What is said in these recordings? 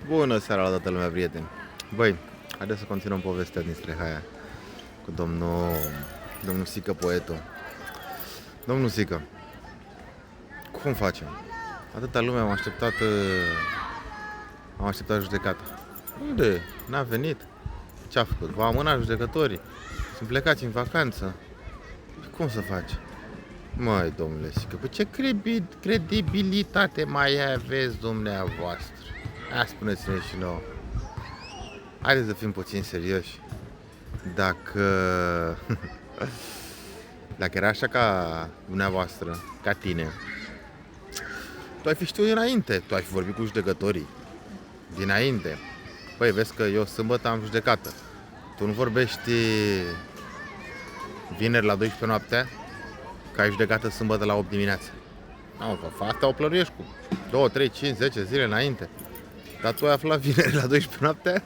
Bună seara la toată lumea, prieteni! Băi, haideți să continuăm povestea din Strehaia cu domnul Sică, poetul. Domnul Sică, cum facem? Atâta lume am așteptat judecata. Unde? N-a venit? Ce-a făcut? V-a amânat judecătorii? Sunt plecați în vacanță? Cum să faci? Măi, domnule Sică, pe ce credibilitate mai aveți dumneavoastră? Ia spuneți-ne și nouă. Haideți să fim puțin serioși. Dacă era așa ca dumneavoastră, ca tine, tu ai fi știut dinainte, tu ai fi vorbit cu judecătorii dinainte. Păi, vezi că eu sâmbătă am judecată. Tu nu vorbești vineri la 12 noaptea, că ai judecată sâmbătă la 8 dimineața. Nu, asta o plănuiești cu 2, 3, 5, 10 zile înainte. Dar tu ai aflat vineri la 12 noaptea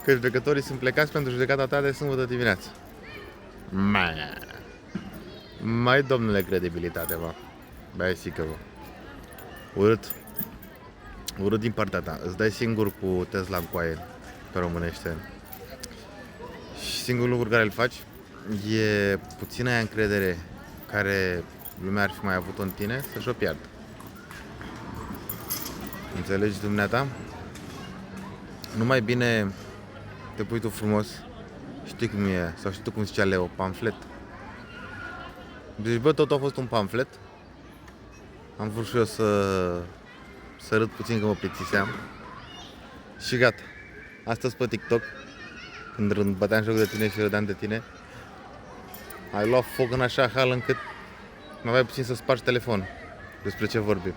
că judecătorii sunt plecați pentru judecata ta de sâmbătă dimineață. Mai domnule credibilitate, bă. Băi, Sică, bă. Urât din partea ta. Îți dai singur cu Tesla în coaie, pe românește. Și singurul lucru care îl faci e puțină aia încredere care lumea ar fi mai avut în tine să-și o piardă. Înțelegi, dumneata? Nu mai bine te pui tu frumos, știi cum e, sau știi tu cum zicea Leo, pamflet. Deci, bă, tot a fost un pamflet. Am vrut și eu să râd puțin că mă plictiseam. Și gata. Astăzi pe TikTok, când băteam joc de tine și râdeam de tine, ai luat foc în așa hal încât mai aveai puțin să spargi telefonul. Despre ce vorbim.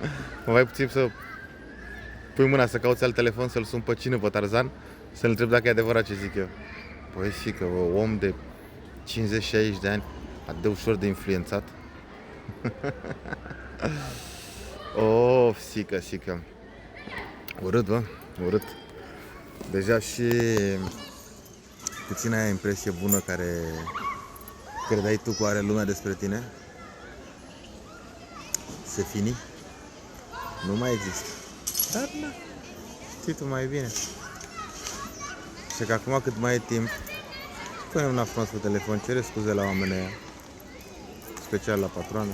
Mai aveai puțin să pui mâna să cauți alt telefon, să-l sun pe cine, pe Tarzan, să-l întreb dacă e adevărat ce zic eu. Păi, Sică, bă, om de 50-60 de ani, atât de ușor de influențat. Oh, Sică. Urât, bă, urât. Deja și puțin aia impresie bună care credeai tu că are lumea despre tine se fini. Nu mai există. Dar na, știi tu mai bine. Și că acum cât mai e timp, pune una frumos pe telefon, cere scuze la oamenii aia, special la patroană,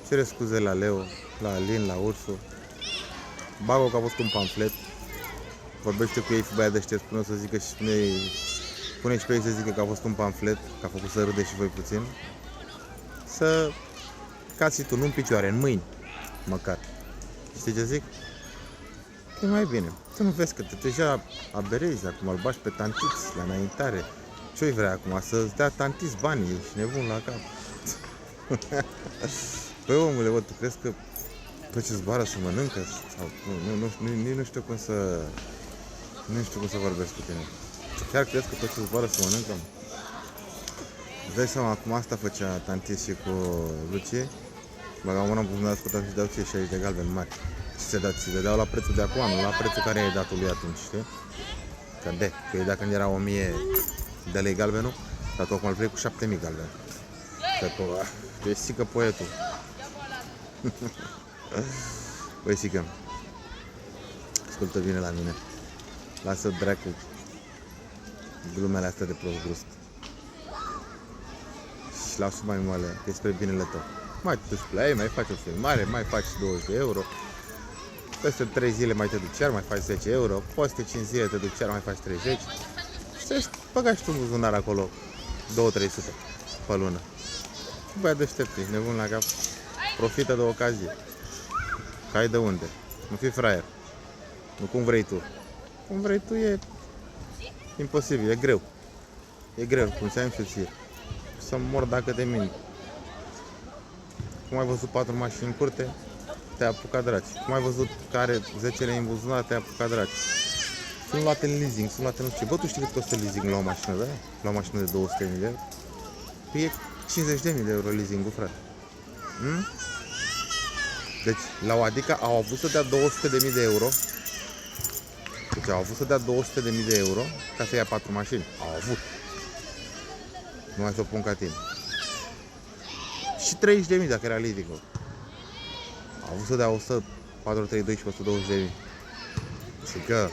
cere scuze la Leo, la Alin, la Ursu, bagă că a fost un pamflet, vorbește cu ei, fi băiat deștept, spune să zică și pune și pe ei să zică că a fost un pamflet, că a făcut să râde și voi puțin, să cați și tu, nu în picioare, în mâini, măcar. Știi ce zic? E mai bine. Să nu vezi că te deja aberezi acum, îl bași pe tantiți la înaintare. Ce-i vrea acum? Să-ți dea tantiți banii, ești nebun la cap. Păi, omule, bă, tu crezi că tot ce zboară să mănâncă? Sau, nu știu cum să... Nu știu cum să vorbesc cu tine. Chiar crezi că tot ce zboară să mănâncă? Îți dai seama, acum asta făcea tantiți și cu Lucie. Băgau mâna în buzunar, scoteau și dau ție 60 de galbeni mari. Și ți le dau la prețul de acum, nu la prețul care i-ai dat lui atunci, știi? Că ei dacă era 1000 de lei galbenul, dar tu acum îl vrei cu 7000 galbeni. Tu ești Sică, poetul. Băi, Sică, ascultă bine la mine. Lasă dracu glumele astea de prost gust. Și lasă mai moale, că e spre binele tău. Mai te duci la ei, mai faci o filmare, mai faci 20 de euro. Peste 3 zile mai te duci iar, mai faci 10 euro. Peste 5 zile te duci iar, mai faci 30. Și să-și băga și tu în buzunar acolo 2-300 pe lună. Băia deștept, ești nebun la cap. Profită de ocazie. Că ai de unde. Nu fii fraier. Nu cum vrei tu. Cum vrei tu e imposibil, e greu. E greu, cum ți-am și ție. Să mor dacă te mint. Cum ai văzut 4 mașini în curte, te-a apucat draci. Cum ai văzut că are 10 lei în buzunar, te-a apucat draci. Sunt luate în leasing, sunt luate nu știu ce. Bă, tu știi cât costă leasing la o mașină, da? La o mașină de 200.000 de euro? Păi e 50.000 de euro leasing-ul, frate. Deci, la o Adica au avut să dea 200.000 de euro. Deci au avut să dea 200.000 de euro ca să ia 4 mașini. Au avut. Nu mai să o pun ca tine. Și 30.000 dacă era leasing-ul. Au avut să dea 4, 3, 12, 120 de mii. Țică,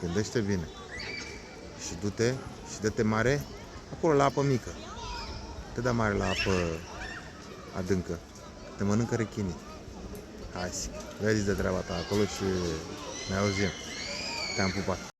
gândește bine. Și du-te și dă-te mare acolo la apă mică. Te dă mare la apă adâncă. Te mănâncă rechinii. Hai, vezi de treaba ta acolo și ne auzim. Te-am pupat.